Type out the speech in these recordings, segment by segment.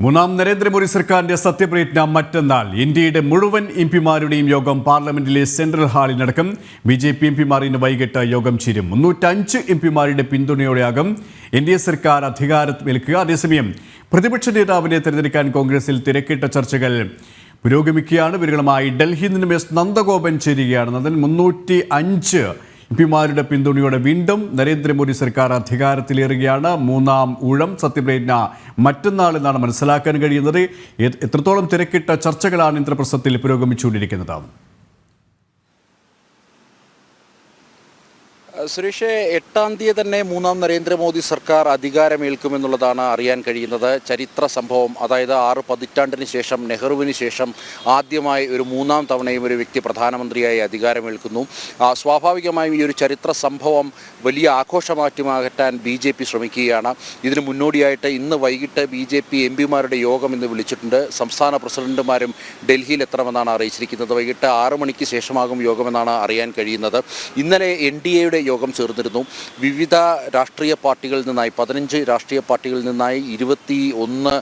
മൂന്നാം നരേന്ദ്രമോദി സർക്കാരിന്റെ സത്യപ്രതിജ്ഞ മറ്റന്നാൾ. ഇന്ത്യയുടെ മുഴുവൻ എംപിമാരുടെയും യോഗം പാർലമെന്റിലെ സെൻട്രൽ ഹാളിൽ നടക്കും. BJP എംപിമാർ ഇന്ന് വൈകിട്ട് യോഗം ചേരും. 305 എംപിമാരുടെ പിന്തുണയോടെയാകും NDA സർക്കാർ അധികാരമേൽക്കുക. അതേസമയം പ്രതിപക്ഷ നേതാവിനെ തെരഞ്ഞെടുക്കാൻ കോൺഗ്രസിൽ തിരക്കിട്ട ചർച്ചകൾ പുരോഗമിക്കുകയാണ്. വിവരങ്ങളുമായി ഡൽഹിയിൽ നിന്നും S. നന്ദഗോപൻ ചേരുകയാണ്. നന്ദൻ, 305 എംപിമാരുടെ പിന്തുണയോടെ വീണ്ടും നരേന്ദ്രമോദി സർക്കാർ അധികാരത്തിലേറുകയാണ്. മൂന്നാം ഊഴം സത്യപ്രതിജ്ഞ മറ്റന്നാൾ എന്നാണ് മനസ്സിലാക്കാൻ കഴിയുന്നത്. എത്രത്തോളം തിരക്കിട്ട ചർച്ചകളാണ് ഇന്ദ്രപ്രസ്ഥത്തിൽ പുരോഗമിച്ചുകൊണ്ടിരിക്കുന്നത്? സുരേഷ്, 8-ാം തീയതി തന്നെ മൂന്നാം നരേന്ദ്രമോദി സർക്കാർ അധികാരമേൽക്കുമെന്നുള്ളതാണ് അറിയാൻ കഴിയുന്നത്. ചരിത്ര സംഭവം, അതായത് 6 പതിറ്റാണ്ടിന് ശേഷം, നെഹ്റുവിന് ശേഷം ആദ്യമായി ഒരു മൂന്നാം തവണയും ഒരു വ്യക്തി പ്രധാനമന്ത്രിയായി അധികാരമേൽക്കുന്നു. സ്വാഭാവികമായും ഈ ഒരു ചരിത്ര സംഭവം വലിയ ആഘോഷമാറ്റി മാറ്റാൻ BJP ശ്രമിക്കുകയാണ്. ഇതിനു മുന്നോടിയായിട്ട് ഇന്ന് വൈകിട്ട് BJP എംപിമാരുടെ യോഗം ഇന്ന് വിളിച്ചിട്ടുണ്ട്. സംസ്ഥാന പ്രസിഡന്റുമാരും ഡൽഹിയിൽ എത്തണമെന്നാണ് അറിയിച്ചിരിക്കുന്നത്. വൈകിട്ട് 6 മണിക്ക് ശേഷമാകും യോഗമെന്നാണ് അറിയാൻ കഴിയുന്നത്. ഇന്നലെ NDAയുടെ യോഗം ചേർന്നിരുന്നു. വിവിധ രാഷ്ട്രീയ പാർട്ടികളിൽ നിന്നായി 15 രാഷ്ട്രീയ പാർട്ടികളിൽ നിന്നായി 21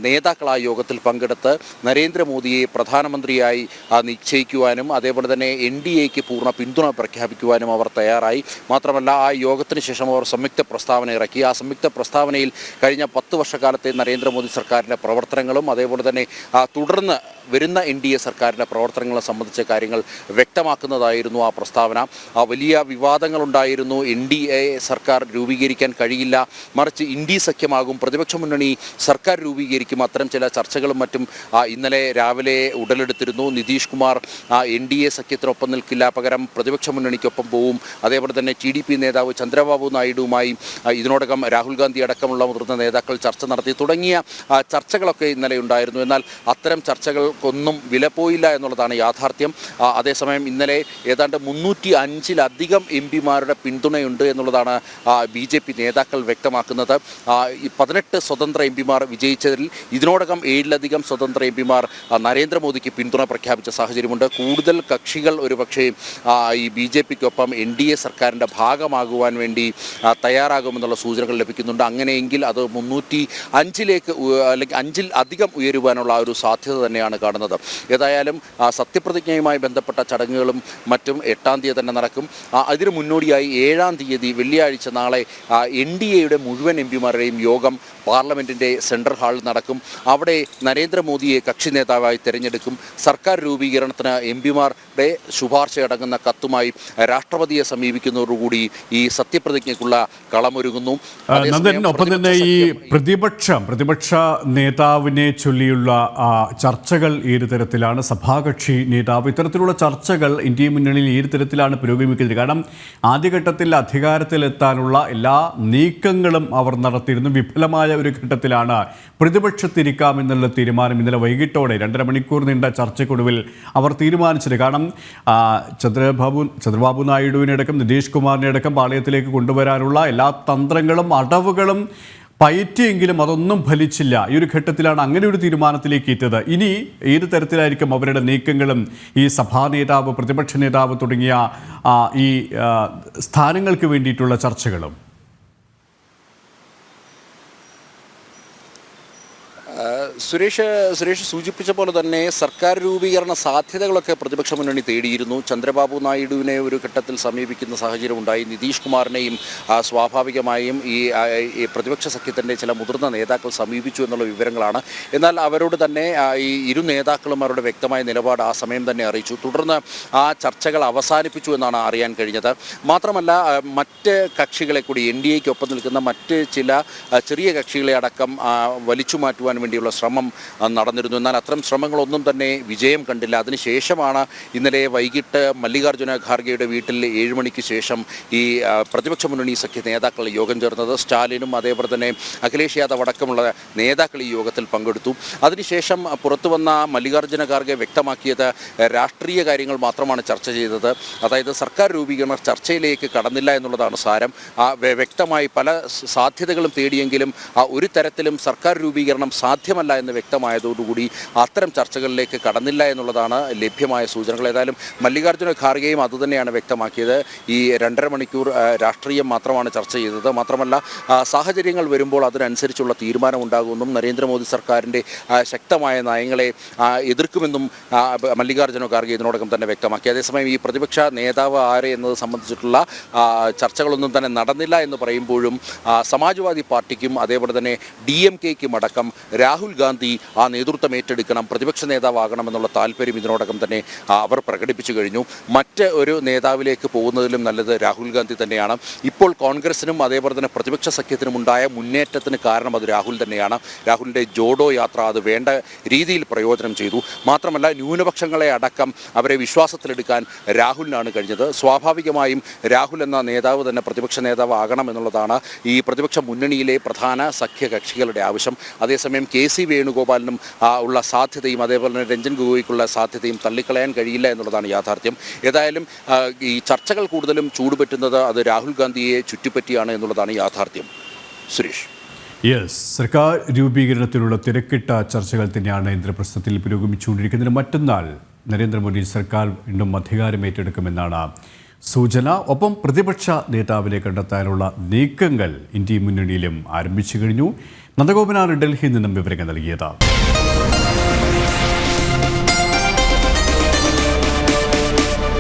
നേതാക്കൾ ആ യോഗത്തിൽ പങ്കെടുത്ത് നരേന്ദ്രമോദിയെ പ്രധാനമന്ത്രിയായി നിശ്ചയിക്കുവാനും അതേപോലെ തന്നെ NDAക്ക് പൂർണ്ണ പിന്തുണ പ്രഖ്യാപിക്കുവാനും അവർ തയ്യാറായി. മാത്രമല്ല, ആ യോഗത്തിന് ശേഷം അവർ സംയുക്ത പ്രസ്താവന ഇറക്കി. ആ സംയുക്ത പ്രസ്താവനയിൽ കഴിഞ്ഞ 10 വർഷക്കാലത്തെ നരേന്ദ്രമോദി സർക്കാരിൻ്റെ പ്രവർത്തനങ്ങളും അതേപോലെ തന്നെ തുടർന്ന് വരുന്ന NDA സർക്കാരിൻ്റെ പ്രവർത്തനങ്ങളെ സംബന്ധിച്ച കാര്യങ്ങൾ വ്യക്തമാക്കുന്നതായിരുന്നു ആ പ്രസ്താവന. വലിയ വിവാദങ്ങളുണ്ടായിരുന്നു. NDA സർക്കാർ രൂപീകരിക്കാൻ കഴിയില്ല, മറിച്ച് ഇന്ത്യ സഖ്യമാകും, പ്രതിപക്ഷ മുന്നണി സർക്കാർ രൂപീകരിക്കും, അത്തരം ചില ചർച്ചകളും മറ്റും ഇന്നലെ രാവിലെ ഉടലെടുത്തിരുന്നു. നിതീഷ് കുമാർ NDA സഖ്യത്തിനൊപ്പം നിൽക്കില്ല, പകരം പ്രതിപക്ഷ മുന്നണിക്കൊപ്പം പോവും. അതേപോലെ തന്നെ TDP നേതാവ് ചന്ദ്രബാബു നായിഡുവുമായി ഇതിനോടകം രാഹുൽ ഗാന്ധി അടക്കമുള്ള മുതിർന്ന നേതാക്കൾ ചർച്ച നടത്തി. തുടങ്ങിയ ചർച്ചകളൊക്കെ ഇന്നലെ ഉണ്ടായിരുന്നു. എന്നാൽ അത്തരം ചർച്ചകൾക്കൊന്നും വിലപ്പോയില്ല എന്നുള്ളതാണ് യാഥാർത്ഥ്യം. അതേസമയം ഇന്നലെ ഏതാണ്ട് 305-ലധികം എംപിമാരുടെ പിന്തുണയുണ്ട് എന്നുള്ളതാണ് BJP നേതാക്കൾ വ്യക്തമാക്കുന്നത്. 18 സ്വതന്ത്ര എംപിമാർ വിജയിച്ചതിൽ ഇതിനോടകം 7-ലധികം സ്വതന്ത്ര എംപിമാർ നരേന്ദ്രമോദിക്ക് പിന്തുണ പ്രഖ്യാപിച്ച സാഹചര്യമുണ്ട്. കൂടുതൽ കക്ഷികൾ ഒരുപക്ഷേ ഈ BJPക്കൊപ്പം NDA സർക്കാരിൻ്റെ ഭാഗമാകുവാൻ വേണ്ടി തയ്യാറാകുമെന്നുള്ള സൂചനകൾ ലഭിക്കുന്നുണ്ട്. അങ്ങനെയെങ്കിൽ അത് 305-ലേക്ക് അല്ലെങ്കിൽ 5-ൽ അധികം ഉയരുവാനുള്ള ഒരു സാധ്യത തന്നെയാണ് കാണുന്നത്. ഏതായാലും സത്യപ്രതിജ്ഞയുമായി ബന്ധപ്പെട്ട ചടങ്ങുകളും മറ്റും 8-ാം തീയതി തന്നെ നടക്കും. അതിനു മുന്നോടിയായി 7-ാം തീയതി വെള്ളിയാഴ്ച നാളെ NDAയുടെ മുഴുവൻ എംപിമാരുടെയും യോഗം പാർലമെൻറ്റിൻ്റെ സെൻട്രൽ ഹാളിൽ നടക്കും. അവിടെ നരേന്ദ്രമോദിയെ കക്ഷി നേതാവായി തിരഞ്ഞെടുക്കും. സർക്കാർ രൂപീകരണത്തിന് എംപിമാരുടെ ശുപാർശയടങ്ങുന്ന കത്തുമായി രാഷ്ട്രപതിയെ സമീപിക്കുന്നതോടുകൂടി ഈ സത്യപ്രതിജ്ഞയ്ക്കുള്ള കളമൊരുങ്ങുന്നു. ഒപ്പം തന്നെ ഈ പ്രതിപക്ഷ നേതാവിനെ ചൊല്ലിയുള്ള ചർച്ചകൾ ഏത് തരത്തിലാണ്? സഭാകക്ഷി നേതാവ്, ഇത്തരത്തിലുള്ള ചർച്ചകൾ ഇന്ത്യ മുന്നണിയിൽ ഏത് തരത്തിലാണ് പുരോഗമിക്കുന്നത്? കാരണം ആദ്യഘട്ടത്തിൽ അധികാരത്തിലെത്താനുള്ള എല്ലാ നീക്കങ്ങളും അവർ നടത്തിയിരുന്നു. വിഫലമായ ഒരു ഘട്ടത്തിലാണ് പ്രതിപക്ഷത്തിരിക്കാമെന്നുള്ള തീരുമാനം ഇന്നലെ വൈകിട്ടോടെ 2.5 മണിക്കൂർ നീണ്ട ചർച്ചയ്ക്കൊടുവിൽ അവർ തീരുമാനിച്ചത്. കാരണം ചന്ദ്രബാബു നായിഡുവിനടക്കം നിതീഷ് കുമാറിനെ അടക്കം പാളയത്തിലേക്ക് കൊണ്ടുവരാനുള്ള എല്ലാ തന്ത്രങ്ങളും അടവുകളും പയറ്റിയെങ്കിലും അതൊന്നും ഫലിച്ചില്ല. ഈ ഒരു ഘട്ടത്തിലാണ് അങ്ങനെ ഒരു തീരുമാനത്തിലേക്ക് എത്തിയത്. ഇനി ഏത് തരത്തിലായിരിക്കും അവരുടെ നീക്കങ്ങളും ഈ സഭാ നേതാവ്, പ്രതിപക്ഷ നേതാവ് തുടങ്ങിയ ഈ സ്ഥാനങ്ങൾക്ക് വേണ്ടിയിട്ടുള്ള ചർച്ചകളും? സുരേഷ് സൂചിപ്പിച്ച പോലെ തന്നെ സർക്കാർ രൂപീകരണ സാധ്യതകളൊക്കെ പ്രതിപക്ഷ മുന്നണി തേടിയിരുന്നു. ചന്ദ്രബാബു നായിഡുവിനെ ഒരു ഘട്ടത്തിൽ സമീപിക്കുന്ന സാഹചര്യം ഉണ്ടായി. നിതീഷ് കുമാറിനെയും സ്വാഭാവികമായും ഈ പ്രതിപക്ഷ സഖ്യത്തിൻ്റെ ചില മുതിർന്ന നേതാക്കൾ സമീപിച്ചു എന്നുള്ള വിവരങ്ങളാണ്. എന്നാൽ അവരോട് തന്നെ ഈ ഇരു നേതാക്കളും അവരുടെ വ്യക്തമായ നിലപാട് ആ സമയം തന്നെ അറിയിച്ചു. തുടർന്ന് ആ ചർച്ചകൾ അവസാനിപ്പിച്ചു എന്നാണ് അറിയാൻ കഴിഞ്ഞത്. മാത്രമല്ല, മറ്റ് കക്ഷികളെ കൂടി NDAക്കൊപ്പം നിൽക്കുന്ന മറ്റ് ചില ചെറിയ കക്ഷികളെ അടക്കം വലിച്ചു മാറ്റുവാൻ വേണ്ടിയുള്ള ശ്രമം നടന്നിരുന്നു. എന്നാൽ അത്തരം ശ്രമങ്ങളൊന്നും തന്നെ വിജയം കണ്ടില്ല. അതിനുശേഷമാണ് ഇന്നലെ വൈകിട്ട് മല്ലികാർജ്ജുന ഖാർഗെയുടെ വീട്ടിൽ 7 മണിക്ക് ശേഷം ഈ പ്രതിപക്ഷ മുന്നണി സഖ്യ നേതാക്കൾ യോഗം ചേർന്നത്. സ്റ്റാലിനും അതേപോലെ തന്നെ അഖിലേഷ് യാദവ് അടക്കമുള്ള നേതാക്കൾ ഈ യോഗത്തിൽ പങ്കെടുത്തു. അതിനുശേഷം പുറത്തു വന്ന മല്ലികാർജ്ജുന ഖാർഗെ വ്യക്തമാക്കിയത് രാഷ്ട്രീയ കാര്യങ്ങൾ മാത്രമാണ് ചർച്ച ചെയ്തത്. അതായത് സർക്കാർ രൂപീകരണ ചർച്ചയിലേക്ക് കടന്നില്ല എന്നുള്ളതാണ് സാരം. വ്യക്തമായി പല സാധ്യതകളും തേടിയെങ്കിലും ഒരു തരത്തിലും സർക്കാർ രൂപീകരണം സാധ്യമല്ല എന്ന് വ്യക്തമായതോടുകൂടി അത്തരം ചർച്ചകളിലേക്ക് കടന്നില്ല എന്നുള്ളതാണ് ലഭ്യമായ സൂചനകൾ. ഏതായാലും മല്ലികാർജ്ജുന ഖാർഗെയും അതുതന്നെയാണ് വ്യക്തമാക്കിയത്. ഈ 2.5 മണിക്കൂർ രാഷ്ട്രീയം മാത്രമാണ് ചർച്ച ചെയ്തത്. മാത്രമല്ല സാഹചര്യങ്ങൾ വരുമ്പോൾ അതിനനുസരിച്ചുള്ള തീരുമാനമുണ്ടാകുമെന്നും നരേന്ദ്രമോദി സർക്കാരിൻ്റെ ശക്തമായ നയങ്ങളെ എതിർക്കുമെന്നും മല്ലികാർജ്ജുന ഖാർഗെ ഇതിനോടകം തന്നെ വ്യക്തമാക്കി. അതേസമയം ഈ പ്രതിപക്ഷ നേതാവ് ആര് എന്നത് സംബന്ധിച്ചിട്ടുള്ള ചർച്ചകളൊന്നും തന്നെ നടന്നില്ല എന്ന് പറയുമ്പോഴും സമാജ്വാദി പാർട്ടിക്കും അതേപോലെ തന്നെ DMK-ക്കും അടക്കം രാഹുൽ ഗാന്ധി ആ നേതൃത്വം ഏറ്റെടുക്കണം, പ്രതിപക്ഷ നേതാവാകണമെന്നുള്ള താല്പര്യം ഇതിനോടകം തന്നെ അവർ പ്രകടിപ്പിച്ചു കഴിഞ്ഞു. മറ്റ് ഒരു നേതാവിലേക്ക് പോകുന്നതിലും നല്ലത് രാഹുൽ ഗാന്ധി തന്നെയാണ്. ഇപ്പോൾ കോൺഗ്രസിനും അതേപോലെ തന്നെ പ്രതിപക്ഷ സഖ്യത്തിനും ഉണ്ടായ മുന്നേറ്റത്തിന് കാരണം അത് രാഹുൽ തന്നെയാണ്. രാഹുലിൻ്റെ ജോഡോ യാത്ര അത് വേണ്ട രീതിയിൽ പ്രയോജനം ചെയ്തു. മാത്രമല്ല ന്യൂനപക്ഷങ്ങളെ അടക്കം അവരെ വിശ്വാസത്തിലെടുക്കാൻ രാഹുലിനാണ് കഴിഞ്ഞത്. സ്വാഭാവികമായും രാഹുൽ എന്ന നേതാവ് തന്നെ പ്രതിപക്ഷ നേതാവ് ആകണം എന്നുള്ളതാണ് ഈ പ്രതിപക്ഷ മുന്നണിയിലെ പ്രധാന സഖ്യകക്ഷികളുടെ ആവശ്യം. അതേസമയം KC വേണുഗോപാലിനും ഉള്ള സാധ്യതയും അതേപോലെ തന്നെ രഞ്ജൻ ഗൊഗോയ്ക്കുള്ള സാധ്യതയും തള്ളിക്കളയാൻ കഴിയില്ല എന്നുള്ളതാണ് യാഥാർത്ഥ്യം. ഏതായാലും ഈ ചർച്ചകൾ കൂടുതലും ചൂടുപറ്റുന്നത് അത് രാഹുൽ ഗാന്ധിയെ ചുറ്റിപ്പറ്റിയാണ് എന്നുള്ളതാണ് യാഥാർത്ഥ്യം. സുരേഷ്. യെസ്, സർക്കാർ രൂപീകരണത്തിലുള്ള തിരക്കിട്ട ചർച്ചകൾ തന്നെയാണ് ഇന്ദ്രപ്രസ്ഥത്തിൽ പുരോഗമിച്ചുകൊണ്ടിരിക്കുന്നത്. മറ്റന്നാൾ നരേന്ദ്രമോദി സർക്കാർ വീണ്ടും അധികാരം ഏറ്റെടുക്കുമെന്നാണ് സൂചന. ഒപ്പം പ്രതിപക്ഷ നേതാവിനെ കണ്ടെത്താനുള്ള നീക്കങ്ങൾ ഇന്ത്യ മുന്നണിയിലും ആരംഭിച്ചു കഴിഞ്ഞു. നന്ദഗോപനാണ് ഡൽഹിയിൽ നിന്നും വിവരങ്ങൾ നൽകിയത്.